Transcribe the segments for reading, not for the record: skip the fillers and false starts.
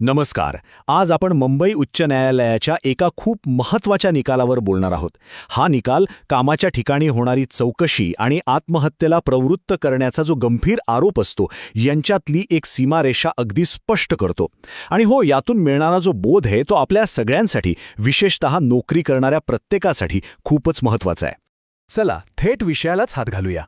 नमस्कार. आज आपण मुंबई उच्च न्यायालयाच्या एका खूप महत्त्वाच्या निकालावर बोलणार आहोत. हा निकाल कामाच्या ठिकाणी होणारी चौकशी आणि आत्महत्येला प्रवृत्त करण्याचा जो गंभीर आरोप असतो यांच्यातली एक सीमारेषा अगदी स्पष्ट करतो. आणि हो, यातून मिळणारा जो बोध आहे तो आपल्या सगळ्यांसाठी, विशेषतः नोकरी करणाऱ्या प्रत्येकासाठी खूपच महत्त्वाचा आहे. चला थेट विषयालाच हात घालूया.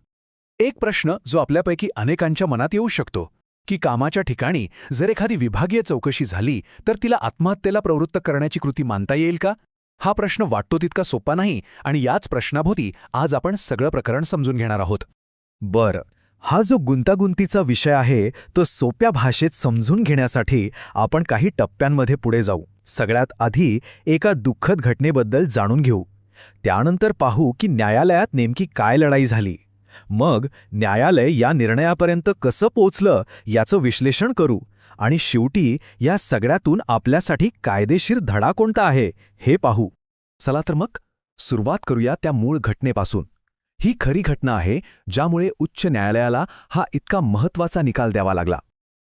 एक प्रश्न जो आपल्यापैकी अनेकांच्या मनात येऊ शकतो की कामाच्या ठिकाणी जर एखादी विभागीय चौकशी झाली तर तिला आत्महत्येला प्रवृत्त करण्याची कृती मानता येईल का? हा प्रश्न वाटतो तितका सोपा नाही आणि याच प्रश्नाभोवती आज आपण सगळं प्रकरण समजून घेणार आहोत. बरं, हा जो गुंतागुंतीचा विषय आहे तो सोप्या भाषेत समजून घेण्यासाठी आपण काही टप्प्यांमध्ये पुढे जाऊ. सगळ्यात आधी एका दुःखद घटनेबद्दल जाणून घेऊ. त्यानंतर पाहू की न्यायालयात नेमकी काय लढाई झाली. मग न्यायालय या निर्णयापर्यंत कसं पोहोचलं याचं विश्लेषण करू आणि शेवटी या सगळ्यातून आपल्यासाठी कायदेशीर धडा कोणता आहे हे पाहू. चला तर मग सुरुवात करूया त्या मूळ घटनेपासून. ही खरी घटना आहे ज्यामुळे उच्च न्यायालयाला हा इतका महत्त्वाचा निकाल द्यावा लागला.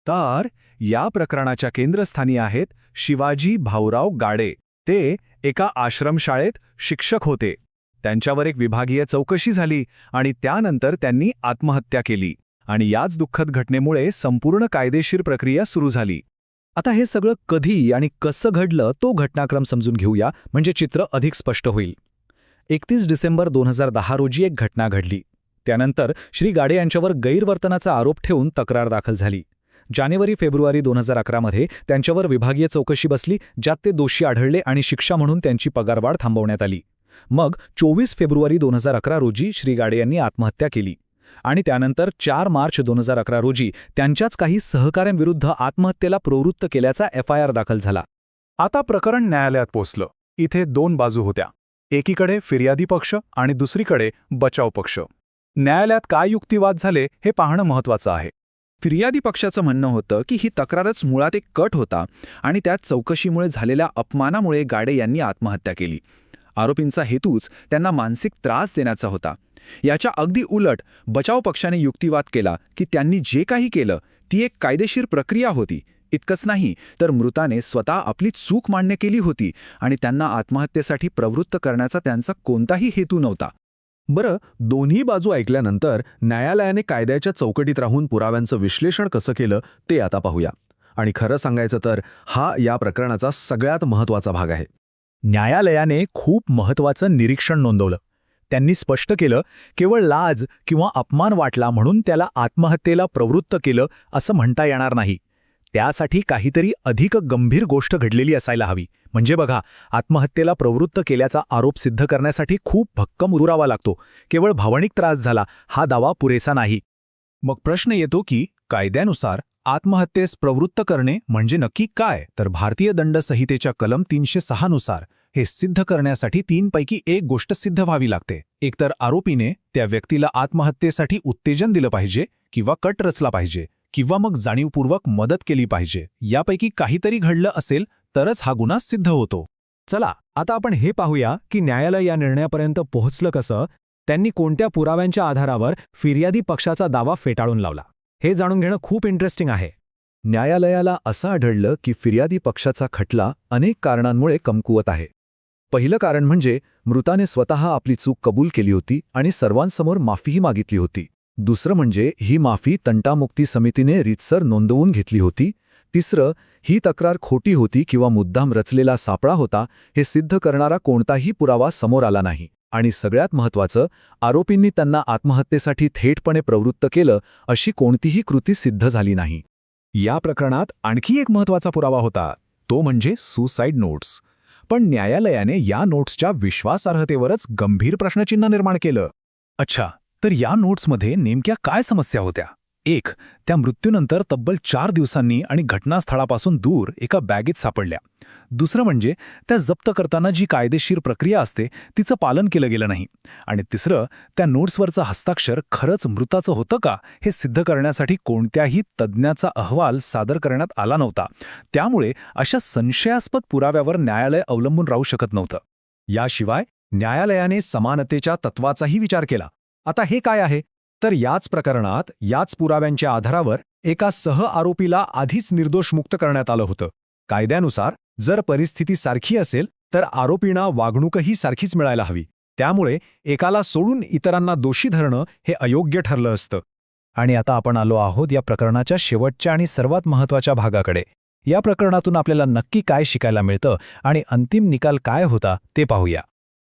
तर या प्रकरणाच्या केंद्रस्थानी आहेत शिवाजी भाऊराव गाडे. ते एका आश्रमशाळेत शिक्षक होते. त्यांच्यावर एक विभागीय चौकशी झाली आणि त्यानंतर त्यांनी आत्महत्या केली आणि याच दुःखद घटनेमुळे संपूर्ण कायदेशीर प्रक्रिया सुरू झाली. आता हे सगळं कधी आणि कसं घडलं तो घटनाक्रम समजून घेऊया, म्हणजे चित्र अधिक स्पष्ट होईल. 31 डिसेंबर 2010 रोजी एक घटना घडली. त्यानंतर श्री गाडे यांच्यावर गैरवर्तनाचा आरोप ठेवून तक्रार दाखल झाली. जानेवारी-फेब्रुवारी 2011 मध्ये त्यांच्यावर विभागीय चौकशी बसली, ज्यात ते दोषी आढळले आणि शिक्षा म्हणून त्यांची पगारवाढ थांबवण्यात आली. मग 24 फेब्रुवारी 2011 रोजी श्री गाडे यांनी आत्महत्या केली आणि त्यानंतर 4 मार्च 2011 रोजी त्यांच्याच काही सहकाऱ्यांविरुद्ध आत्महत्येला प्रवृत्त केल्याचा FIR दाखल झाला. आता प्रकरण न्यायालयात पोचलं. इथे दोन बाजू होत्या. एकीकडे फिर्यादी पक्ष आणि दुसरीकडे बचाव पक्ष. न्यायालयात काय युक्तिवाद झाले हे पाहणं महत्त्वाचं आहे. फिर्यादी पक्षाचं म्हणणं होतं की ही तक्रारच मुळात एक कट होता आणि त्यात चौकशीमुळे झालेल्या अपमानामुळे गाडे यांनी आत्महत्या केली. आरोपींचा हेतूच त्यांना मानसिक त्रास देण्याचा होता. याच्या अगदी उलट बचाव पक्षाने युक्तिवाद केला की त्यांनी जे काही केलं ती एक कायदेशीर प्रक्रिया होती. इतकंच नाही तर मृताने स्वतः आपली चूक मान्य केली होती आणि त्यांना आत्महत्येसाठी प्रवृत्त करण्याचा त्यांचा कोणताही हेतू नव्हता. बरं, दोन्ही बाजू ऐकल्यानंतर न्यायालयाने कायद्याच्या चौकटीत राहून पुराव्यांचं विश्लेषण कसं केलं ते आता पाहूया. आणि खरं सांगायचं तर हा या प्रकरणाचा सगळ्यात महत्त्वाचा भाग आहे. न्यायालयाने खूप महत्त्वाचं निरीक्षण नोंदवलं. त्यांनी स्पष्ट केलं, केवळ लाज किंवा अपमान वाटला म्हणून त्याला आत्महत्येला प्रवृत्त केलं असं म्हणता येणार नाही. त्यासाठी काहीतरी अधिक गंभीर गोष्ट घडलेली असायला हवी. म्हणजे बघा, आत्महत्येला प्रवृत्त केल्याचा आरोप सिद्ध करण्यासाठी खूप भक्कम पुरावा लागतो. केवळ भावनिक त्रास झाला हा दावा पुरेसा नाही. मग प्रश्न येतो की कायद्यानुसार आत्महत्येस प्रवृत्त करणे म्हणजे नक्की काय? तर भारतीय दंड संहितेच्या कलम 306 नुसार हे सिद्ध करण्यासाठी 3 पैकी एक गोष्ट सिद्ध व्हावी लागते. एकतर आरोपीने त्या व्यक्तीला आत्महत्येसाठी उत्तेजन दिलं पाहिजे किंवा कट रचला पाहिजे किंवा मग जाणीवपूर्वक मदत केली पाहिजे. यापैकी काहीतरी घडलं असेल तरच हा गुन्हा सिद्ध होतो. चला आता आपण हे पाहूया की न्यायालय या निर्णयापर्यंत पोहोचलं कसं. त्यांनी कोणत्या पुराव्यांच्या आधारावर फिर्यादी पक्षाचा दावा फेटाळून लावला हे जाणून घेणं खूप इंटरेस्टिंग आहे. न्यायालयाला असं आढळलं की फिर्यादी पक्षाचा खटला अनेक कारणांमुळे कमकुवत आहे. पहिलं कारण म्हणजे मृताने स्वतः आपली चूक कबूल केली होती आणि सर्वांसमोर माफीही मागितली होती. दुसरं म्हणजे ही माफी तंटामुक्ती समितीने रीतसर नोंदवून घेतली होती. तिसरं, ही तक्रार खोटी होती किंवा मुद्दाम रचलेला सापळा होता हे सिद्ध करणारा कोणताही पुरावा समोर आला नाही. आणि सगळ्यात महत्त्वाचं, आरोपींनी त्यांना आत्महत्येसाठी थेटपणे प्रवृत्त केलं अशी कोणतीही कृती सिद्ध झाली नाही. या प्रकरणात आणखी एक महत्त्वाचा पुरावा होता, तो म्हणजे सुसाईड नोट्स. पण न्यायालयाने या नोट्सच्या विश्वासार्हतेवरच गंभीर प्रश्नचिन्ह निर्माण केलं. अच्छा, तर या नोट्समध्ये नेमक्या काय समस्या होत्या? एक, त्या मृत्यूनंतर तब्बल 4 दिवसांनी आणि घटनास्थळापासून दूर एका बॅगेत सापडल्या. दुसरं म्हणजे त्या जप्त करताना जी कायदेशीर प्रक्रिया असते तिचं पालन केलं गेलं नाही. आणि तिसरं, त्या नोट्सवरचं हस्ताक्षर खरंच मृताचं होतं का हे सिद्ध करण्यासाठी कोणत्याही तज्ज्ञाचा अहवाल सादर करण्यात आला नव्हता. त्यामुळे अशा संशयास्पद पुराव्यावर न्यायालय अवलंबून राहू शकत नव्हतं. याशिवाय न्यायालयाने समानतेच्या तत्वाचाही विचार केला. आता हे काय आहे? तर याच प्रकरणात याच पुराव्यांच्या आधारावर एका सहआरोपीला आधीच निर्दोष मुक्त करण्यात आलं होतं. कायद्यानुसार जर परिस्थिती सारखी असेल तर आरोपींना वागणूकही सारखीच मिळायला हवी. त्यामुळे एकाला सोडून इतरांना दोषी धरणं हे अयोग्य ठरलं असतं. आणि आता आपण आलो आहोत या प्रकरणाच्या शेवटच्या आणि सर्वात महत्त्वाच्या भागाकडे. या प्रकरणातून आपल्याला नक्की काय शिकायला मिळतं आणि अंतिम निकाल काय होता ते पाहूया.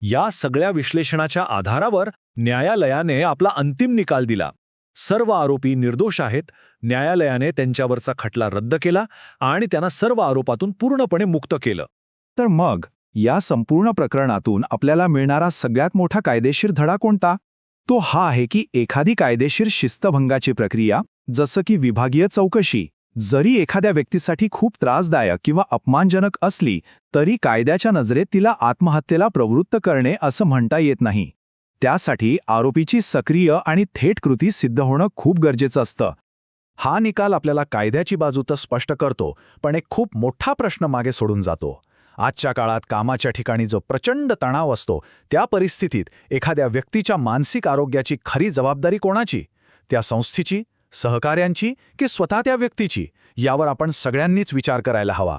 या सगळ्या विश्लेषणाच्या आधारावर न्यायालयाने आपला अंतिम निकाल दिला. सर्व आरोपी निर्दोष आहेत. न्यायालयाने त्यांच्यावरचा खटला रद्द केला आणि त्यांना सर्व आरोपातून पूर्णपणे मुक्त केलं. तर मग या संपूर्ण प्रकरणातून आपल्याला मिळणारा सगळ्यात मोठा कायदेशीर धडा कोणता? तो हा आहे की एखादी कायदेशीर शिस्तभंगाची प्रक्रिया, जसं की विभागीय चौकशी, जरी एखाद्या व्यक्तीसाठी खूप त्रासदायक किंवा अपमानजनक असली तरी कायद्याच्या नजरेत तिला आत्महत्येला प्रवृत्त करणे असं म्हणता येत नाही. त्यासाठी आरोपीची सक्रिय आणि थेट कृती सिद्ध होणं खूप गरजेचं असतं. हा निकाल आपल्याला कायद्याची बाजू तर स्पष्ट करतो, पण एक खूप मोठा प्रश्न मागे सोडून जातो. आजच्या काळात कामाच्या ठिकाणी जो प्रचंड तणाव असतो, त्या परिस्थितीत एखाद्या व्यक्तीच्या मानसिक आरोग्याची खरी जबाबदारी कोणाची? त्या संस्थेची, सहकार्यांची की स्वतः त्या व्यक्तीची? यावर आपण सगळ्यांनीच विचार करायला हवा.